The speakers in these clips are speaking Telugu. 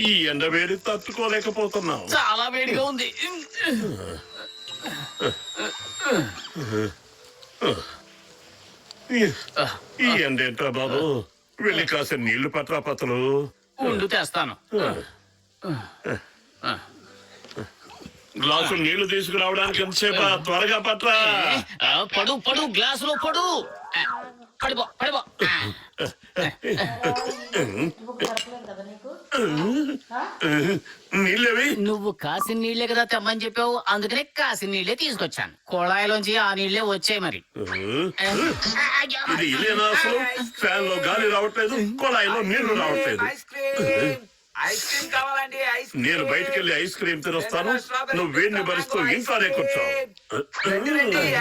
ఈ ఎండ వేడి తట్టుకోలేకపోతున్నాం. చాలా వేడిగా ఉంది. ఈ ఎండ ఏంట్రా బాబు, వెళ్ళి కాసిన నీళ్లు పట్రా పత్తులు. ఉండు తెస్తాను. గ్లాసు నీళ్లు తీసుకురావడానికి ఎంతసేపా? త్వరగా పట్రా. పడు పడు, గ్లాసులో పడు. పడిపో పడిపో. నీళ్ళవి నువ్వు కాసిన నీళ్లే కదా తెమ్మని చెప్పావు, అందుకనే కాసిన నీళ్లే తీసుకొచ్చాను. కుళాయిలోంచి ఆ నీళ్లే వచ్చాయి మరి. ఇది ఇదేనా అసలు? ఫ్యాన్ లో గాలి రావట్లేదు, కొళాయిలో నీళ్లు రావట్లేదు. ఐస్ క్రీమ్ కావాలండి. నేను బయటకెళ్ళి ఐస్ క్రీమ్ తినొస్తాను, నువ్వు వేడిని భరిస్తూ ఇంట్లోనే కూర్చో.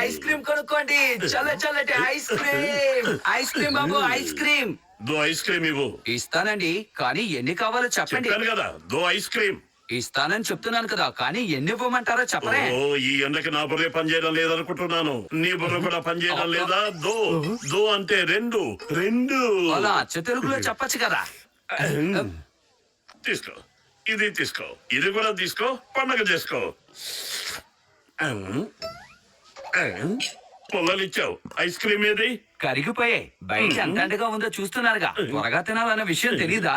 ఐస్ క్రీమ్ కొనుక్కోండి. చల్లటి ఐస్ క్రీమ్. ఐస్ క్రీమ్ బాబు, ఐస్ క్రీమ్. దో ఐస్ క్రీమ్ ఇవ్వు. ఇస్తానండి, కానీ ఎన్ని కావాలో చెప్పండి. చెప్పాను కదా, దో ఐస్ క్రీమ్. ఇస్తానని చెప్తున్నాను కదా, కానీ ఎన్ని ఇవ్వమంటారో చెప్పరే. ఓ, ఈ ఎండకి నా బుర్రే పనిచేయడం లేదనుకుంటున్నాను. నీ బుర్ర కూడా పనిచేయడం లేదా? దో అంటే రెండు. అలా అచ్చ తెలుగులో చెప్పచ్చు కదా. తీసుకో, ఇది తీసుకో, ఇది కూడా తీసుకో, పండగ చేసుకో. పొల్లలిచ్చావు, ఐస్ క్రీమ్ ఏది? కరిగిపోయాయి. బయట ఎంత ఎండగా ఉందో చూస్తున్నారుగా. త్వరగా తినాలన్న విషయం తెలీదా?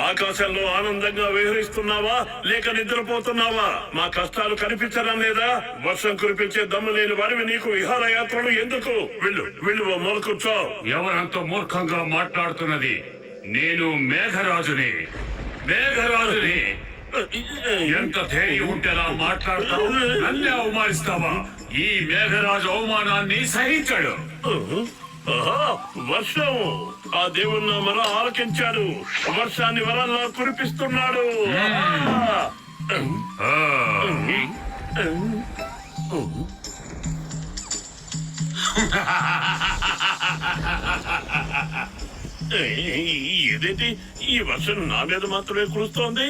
ఆకాశంలో ఆనందంగా విహరిస్తున్నావా లేక నిద్రపోతున్నావా? మా కష్టాలు కనిపించడం లేదా? వర్షం కురిపించే దమ్ము లేని వారివి నీకు విహారయాత్రలు ఎందుకు? వెళ్ళు ఓ మూల కూర్చో. ఎవరంత మూర్ఖంగా మాట్లాడుతున్నది? నేను మేఘరాజుని. ఎంత ధైర్యం ఉంటేలా మాట్లాడతావు? నన్నే అవమానిస్తావా? ఈ మేఘరాజు అవమానాన్ని సహించాడు. వర్షం, ఆ దేవుని మన ఆలకించాడు. వర్షాన్ని వరంలా కురిపిస్తున్నాడు. ఏదేంటి ఈ వర్షం నా మీద మాత్రమే కురుస్తోంది?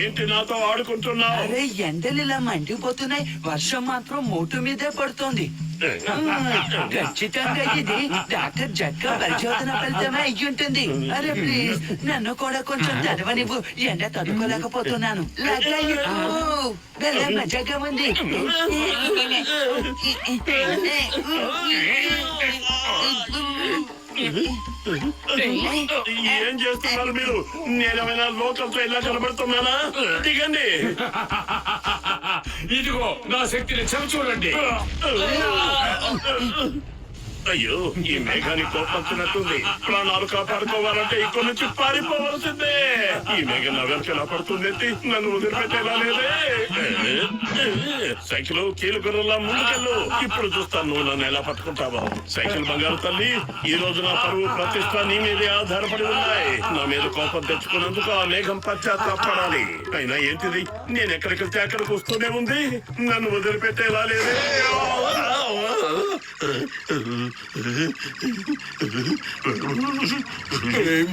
ఏంటి నాతో ఆడుకుంటున్నావు? అరే, ఎండలు ఇలా మండిపోతున్నాయి, వర్షం మాత్రం మోటు మీదే పడుతోంది. ఖచ్చితంగా ఇది డాక్టర్ జట్కా పరిశోధన ఫలితమే అయ్యి ఉంటుంది. అరే ప్లీజ్, నన్ను కూడా కొంచెం చదవనివ్వు. ఎండ తట్టుకోలేకపోతున్నాను. మజాగా ఉంది. ఏం చేస్తున్నారు మీరు? నేనేమైనా లోకల్తో ఇలా కనబడుతున్నానా? దిగండి. ఇదిగో నా శక్తిని చూడండి. అయ్యో, ఈ మేఘానికి కోపడుతున్నట్టుంది. ప్రాణాలు కాపాడుకోవాలంటే ఇక్కడ నుంచి పారిపోవలసిందే. ఈ మేఘం నా వెనక పడుతుంది, నన్ను వదిలిపెట్టేలా లేదే. సైకిల్ కీలు గుర్రలా ముందుకెళ్ళు. ఇప్పుడు చూస్తాను నువ్వు నన్ను ఎలా పట్టుకుంటావా. సైకిల్ బంగారు తల్లి, ఈ రోజు నా పరువు ప్రతిష్ట నీ మీదే ఆధారపడి ఉన్నాయి. నా మీద కోపం తెచ్చుకున్నందుకు ఆ మేఘం పశ్చాత్తాపడాలి. అయినా ఏంటిది, నేను ఎక్కడికి వెళ్తే అక్కడికి వస్తూనే ఉంది. నన్ను వదిలిపెట్టేలా లేదే.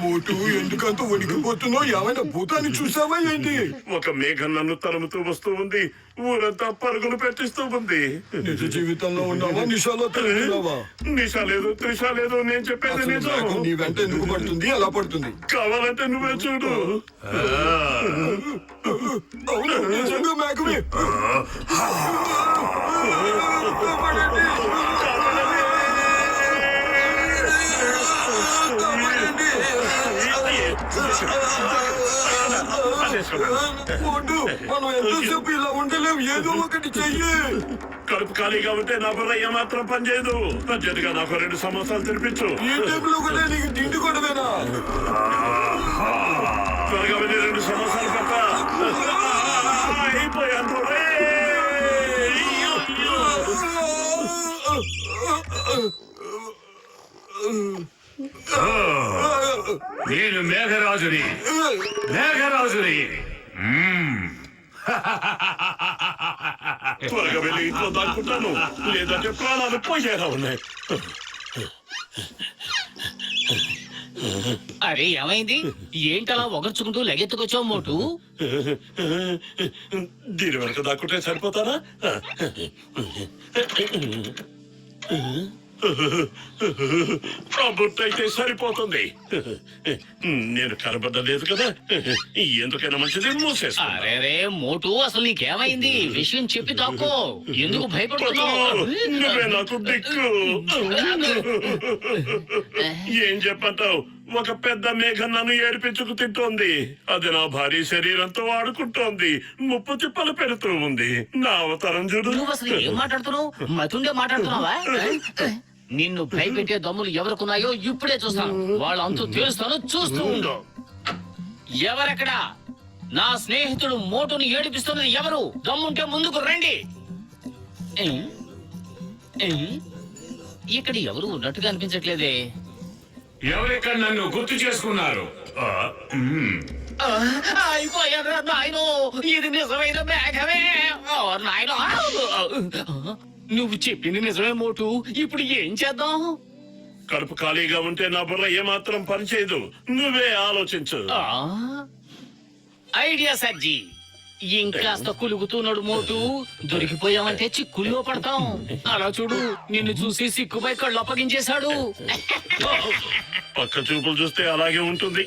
మోటు, ఎందుకంత వణికిపోతున్నావు? ఏమైనా భూతాన్ని చూసావా ఏంటి? ఒక మేఘం నన్ను తరుముతూ వస్తూ ఉంది. ఊరంతా పరుగులు పెట్టిస్తూ ఉంది. నిజ జీవితంలో ఉన్నావా, నిషాలో తిరుగుతున్నావా? నిషా లేదు, త్రిష లేదు, నేను చెప్పేది నిజం. నీ వెంట ఎందుకు పడుతుంది? ఎలా పడుతుంది? కావాలంటే నువ్వే చూడు. అవును, నిజంగా మేఘమే. మోటు, మనం ఎంతసేపు ఇలా ఉండలేం. ఏదో ఒకటి చెయ్యి. కడుపు ఖాళీగా ఉంటే నా బుర్ర ఏమాత్రం పనిచేయదు. అర్జెంటుగా నాకు 2 సమోసాలు తినిపించు. ఈ టైంలో కూడా నీకు తిండి కొడవేనా? త్వరగా వెళ్ళి 2 సమోసాలు పట్ట. అయిపోయాను. నేను మేఘరాజుని. త్వరగా వెళ్ళి ఇంట్లో దాక్కుంటాను, లేదంటే ప్రాణాలు పోయేలా ఉన్నాయి. అరే ఏమైంది? ఏంటలా ఒగర్చుకుంటూ లెగెత్తుకొచ్చావు మోటు? దీని వెనక దాక్కుంటే సరిపోతారా? ఆ బుట్టయితే సరిపోతుంది. నేను కనబడలేదు కదా, ఎందుకైనా మంచిది మూసేస్తా. అరే మోటు, అసలు నీకేమైంది? విషయం చెప్పి దాక్కో. ఎందుకు భయపడుతున్నావు? నువ్వే నాకు దిక్కు. ఏం చెప్పంటావు? ఒక పెద్ద మేఘం నన్ను ఏడిపించుకు తింటోంది. అది నా భారీ శరీరంతో ఆడుకుంటోంది, ముప్పు చిప్పలు పెడుతూ ఉంది. నా అవతారం చూడు. నువ్వు అసలు ఏం మాట్లాడుతున్నావు? మతుండే మాట్లాడుతున్నావా? నిన్ను భయపెట్టే దమ్ములు ఎవరికున్నాయో ఇప్పుడే చూస్తాను. వాళ్ళ అంతు తెలుస్తాను, చూస్తూ ఉండు. ఎవరెక్కడా? నా స్నేహితుడు మోటుని ఏడిపిస్తున్నది ఎవరు? దమ్ముంటే ముందుకు రండి. ఏ? ఏ? ఇక్కడ ఎవరు ఉన్నట్టుగా అనిపించట్లేదే. ఎవరెక్కడ నన్ను గుర్తు చేసుకున్నారు? అయిపోయారా నాయనో, ఇది నిజమైన మేఘమే. నాయనో, నువ్వు చెప్పింది నిజమే మోటు. ఇప్పుడు ఏం చేద్దాం? కడుపు ఖాళీగా ఉంటే నా బుర్ర ఏమాత్రం పనిచేయదు. నువ్వే ఆలోచించు. ఐడియా సజ్జి. ఇంకాస్త కులుగుతున్నాడు మోటు. దొరికిపోయామంటే చిక్కుల్లో పడతాం. అలా చూడు, నిన్ను చూసి సిక్కుపై కళ్ళు అప్పగించేశాడు. పక్క చూపులు చూస్తే అలాగే ఉంటుంది.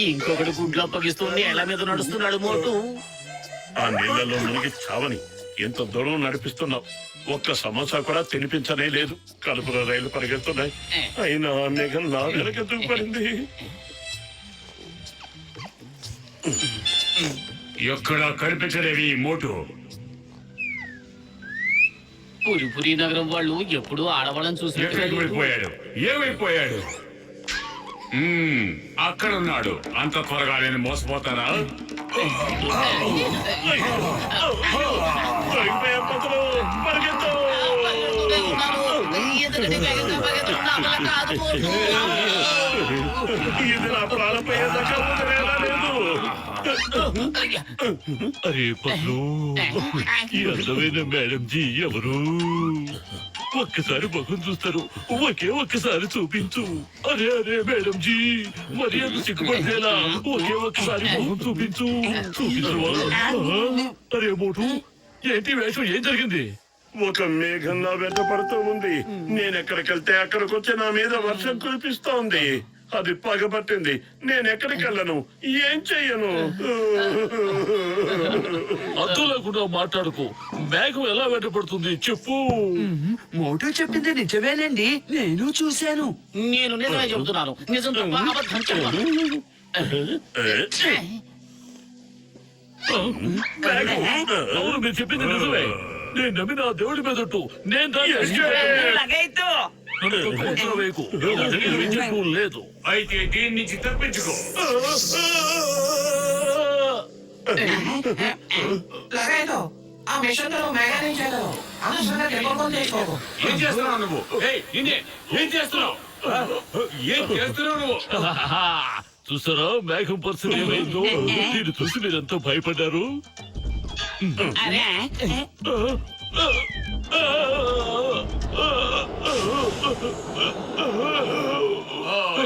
ఇంకొకటి గుడ్లు అప్పగిస్తూ నేల మీద నడుస్తున్నాడు మోటు. ఆ నీళ్లలో మునిగి చావని ఎంత దూరం నడిపిస్తున్నావు. ఒక్క సమోసా కూడా తినిపించనే లేదు. కలుపులో రైలు పరిగెడుతున్నాయి, అయినా ఆ మేఘం నా వెనకెందుకు పడింది? ఎక్కడ కనిపించలేవి మోటు. పురిపురి నగరం వాళ్ళు ఎప్పుడు ఆడవాళ్ళని ఎక్కడికి చూసి వెళ్ళిపోయాడు? ఏమైపోయాడు? అక్కడున్నాడు. అంత త్వరగా నేను మోసపోతానా? దొరికిపోయాం పతులు, పరిగెత్తు. ఇది నా ప్రాణపోయేదాకా వదిలేలా లేదు. అరే పన్ను, ఈ అందమైన మేడం జీ ఎవరు? ఒక్కసారి ముఖం చూస్తారు, ఒక్కసారి చూపించు. అరే అరే మేడం జీ, మరి అంత సిగ్గుపడితేలా? ఒక్కసారి ముఖం చూపించు. అరే మోటు, ఏంటి వేషం? ఏం జరిగింది? ఒక మేఘం నా వెంట పడుతూ ఉంది. నేనెక్కడికి వెళ్తే అక్కడికి వచ్చి నా మీద వర్షం కురిపిస్తోంది. అది పగబట్టింది. నేనెక్కడికి వెళ్ళను, ఏం చెయ్యను. అర్థం లేకుండా మాట్లాడుకో. మేఘం ఎలా వెంటపడుతుంది చెప్పు. మోటు చెప్పింది నిజమేనండి, నేను చూశాను. నేను నిజమే చెబుతున్నాను. నిజం తప్ప అబద్ధం చెప్పను. అవును, మీరు చెప్పింది నిజమే. నేను నమ్మిన ఆ దేవుడి మీదట్టు నేను దాన్ని నన్ను తొక్కుకుంటూ వేయకు. నా దగ్గర విద్యుత్తు లేదు. అయితే దీని నుంచి తప్పించుకో. ఏం చేస్తున్నావు నువ్వు? ఏం చేస్తున్నావు? ఏం చేస్తున్నావు నువ్వు? చూసారా మేఘం పరిస్థితి ఏమైందో? దీన్ని చూసి మీరంతా భయపడ్డారు.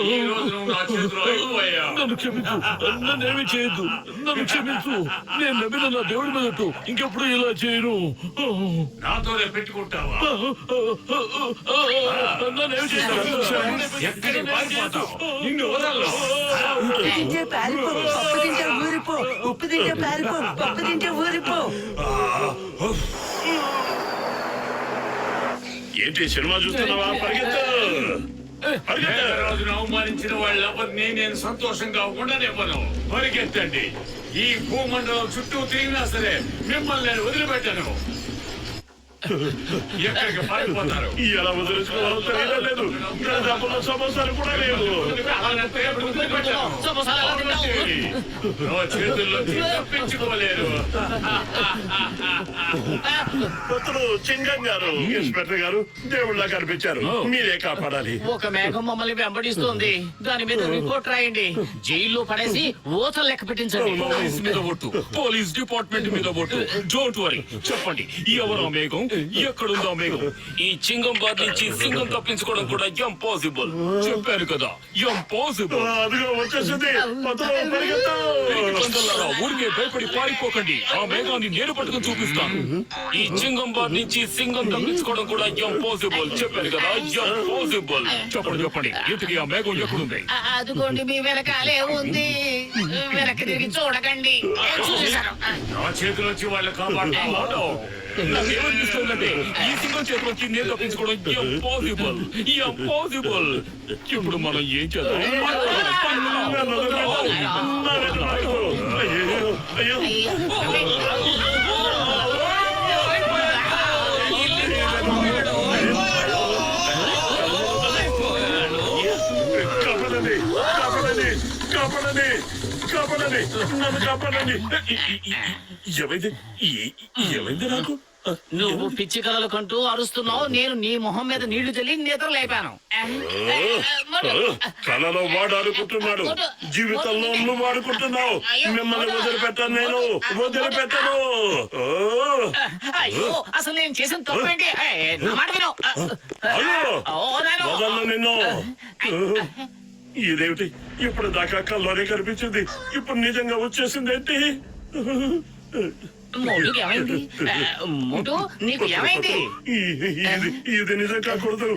ఈ రోజు నువ్వు నా చేతిలో అయిపోయావు. నన్ను క్షమించు, నన్నేమి చేయొద్దు. నన్ను క్షమించు. నేను నమ్మిన నా దేవుడి మీదట్టు ఇంకెప్పుడు ఇలా చేయను. నాతోనే పెట్టుకుంటావా? నన్నేమి చేయను. ఎక్కడికి పారిపోతావు? నిన్ను వదలను. ఉప్పు తింటే పారిపో, పప్పు తింటే ఊరిపో. ఉప్పు తింటే పారిపో, పప్పు తింటే ఊరిపో. ఏంటి సినిమా చూస్తున్నావా? పరిగెత్తు, పరిగెత్తు. రాజును అవమానించిన వాళ్ళెవరిని నేను సంతోషంగా ఉండనివ్వను. పరిగెత్తండి. ఈ భూమండలం చుట్టూ తిరిగినా సరే మిమ్మల్ని నేను వదిలిపెట్టాను. ఎక్కడికి పారిపోతారు? ఎలా వదిలేసుకోవాలో తెలియడం లేదు. నా డబ్బుల్లో సమోసాలు కూడా లేవు. సమోసాలు ఎలా తింటావు? నా చేతుల్లో తప్పించుకోలేరు. కొత్తలు చింగం గారు, ఇన్స్పెక్టర్ గారు దేవుళ్ళ కనిపించారు. మీరే కాపాడాలి. ఒక మేఘం మమ్మల్ని వెంబడిస్తోంది. దాని మీద రిపోర్ట్ రాయండి. జైల్లో పడేసి ఓతలు లెక్క పెట్టించండి. పోలీస్ మీద ఒట్టు, పోలీస్ డిపార్ట్మెంట్ మీద ఒట్టు. Don't worry. చెప్పండి, ఎవరో మేఘం ఎక్కడుందా మేఘం? ఈ చింగం బాధ నుంచి సింగం తప్పించుకోవడం కూడా ఇంపాసిబుల్. చెప్పాను కదా, ఇంపాసిబుల్. అదిగో వచ్చేసింది. పదలో పరిగెత్తు. పిచ్చికందల్లారా, ఊరికే భయపడి పారిపోకండి. ఆ మేఘాన్ని నేను పట్టుకుని చూపిస్తాను. ఈ చింగం బాధ నుంచి సింగం తప్పించుకోవడం కూడా ఇంపాసిబుల్. చెప్పాను కదా, ఇంపాసిబుల్. చెప్పండి ఇంతకీ ఆ మేఘం ఎక్కడుంది? అదిగోండి మీ వెనకాలే ఉంది. వెనక్కి తిరిగి చూడకండి. చూసేశాను. నా చేతిలోంచి వాళ్ళ కాపాడు. నాకేమనిపిస్తుందంటే ఈ సింగం చేతిలోంచి నేను తప్పించుకోవడం ఇంపాసిబుల్. ఇంపాసిబుల్. ఇప్పుడు మనం ఏం చేద్దాం? అయ్యో కాపాడండి, కాపాడండి, కాపాడండి, కాపాడండి, నన్ను కాపాడండి. ఏమైంది? ఏమైంది నాకు? నువ్వు పిచ్చి కలలు కంటూ అరుస్తున్నావు. నేను నీ మొహం మీద నీళ్లు చల్లి నిద్ర లేపాను. కలలో వాడు ఆడుకుంటున్నాడు, జీవితంలో నువ్వు ఆడుకుంటున్నావు. మిమ్మల్ని వదిలిపెట్టాను, నేను వదిలిపెట్టను. అయ్యో, అసలు నేను చేసిన తప్పేంటి? నా మాట విను. వదలను నిన్ను. ఇదేమిటి? ఇప్పుడు దాకా కల్లోనే కనిపించింది, ఇప్పుడు నిజంగా వచ్చేసింది ఏంటి? మోటుకి ఏమైంది? మోటు, నీకు ఏమైంది? ఇది నిజం కాకూడదు.